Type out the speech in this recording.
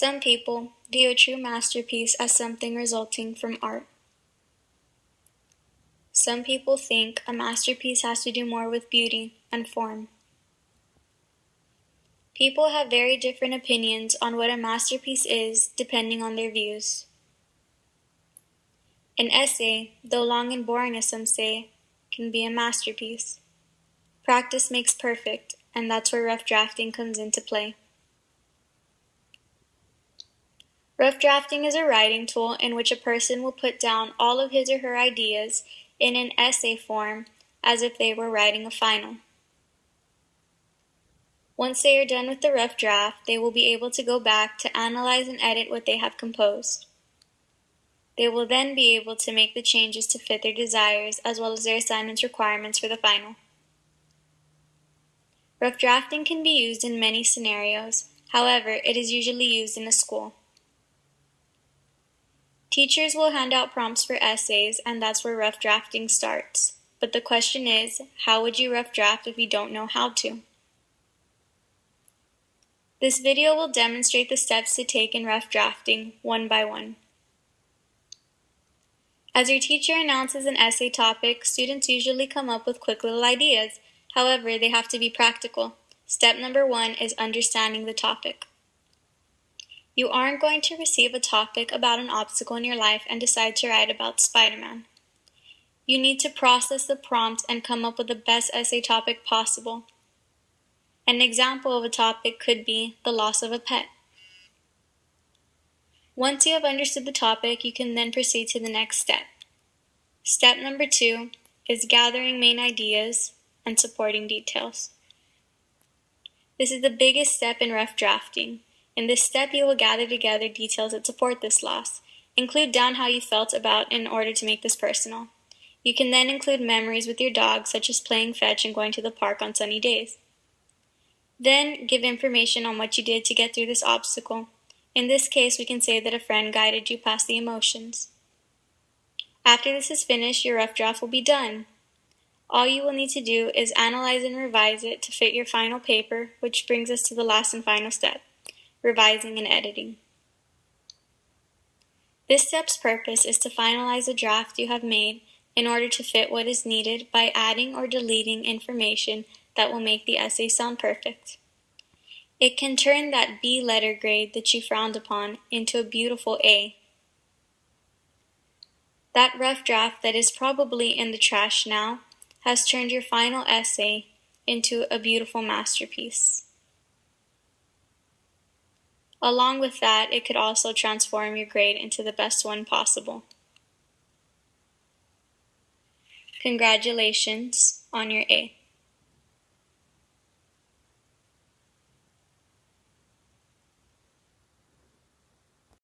Some people view a true masterpiece as something resulting from art. Some people think a masterpiece has to do more with beauty and form. People have very different opinions on what a masterpiece is depending on their views. An essay, though long and boring as some say, can be a masterpiece. Practice makes perfect, and that's where rough drafting comes into play. Rough drafting is a writing tool in which a person will put down all of his or her ideas in an essay form as if they were writing a final. Once they are done with the rough draft, they will be able to go back to analyze and edit what they have composed. They will then be able to make the changes to fit their desires as well as their assignment's requirements for the final. Rough drafting can be used in many scenarios, however, it is usually used in a school. Teachers will hand out prompts for essays, and that's where rough drafting starts. But the question is, how would you rough draft if you don't know how to? This video will demonstrate the steps to take in rough drafting, one by one. As your teacher announces an essay topic, students usually come up with quick little ideas. However, they have to be practical. Step number 1 is understanding the topic. You aren't going to receive a topic about an obstacle in your life and decide to write about Spider-Man. You need to process the prompt and come up with the best essay topic possible. An example of a topic could be the loss of a pet. Once you have understood the topic, you can then proceed to the next step. Step number 2 is gathering main ideas and supporting details. This is the biggest step in rough drafting. In this step, you will gather together details that support this loss. Include down how you felt about in order to make this personal. You can then include memories with your dog, such as playing fetch and going to the park on sunny days. Then, give information on what you did to get through this obstacle. In this case, we can say that a friend guided you past the emotions. After this is finished, your rough draft will be done. All you will need to do is analyze and revise it to fit your final paper, which brings us to the last and final step, revising and editing. This step's purpose is to finalize a draft you have made in order to fit what is needed by adding or deleting information that will make the essay sound perfect. It can turn that B letter grade that you frowned upon into a beautiful A. That rough draft that is probably in the trash now has turned your final essay into a beautiful masterpiece. Along with that, it could also transform your grade into the best one possible. Congratulations on your A.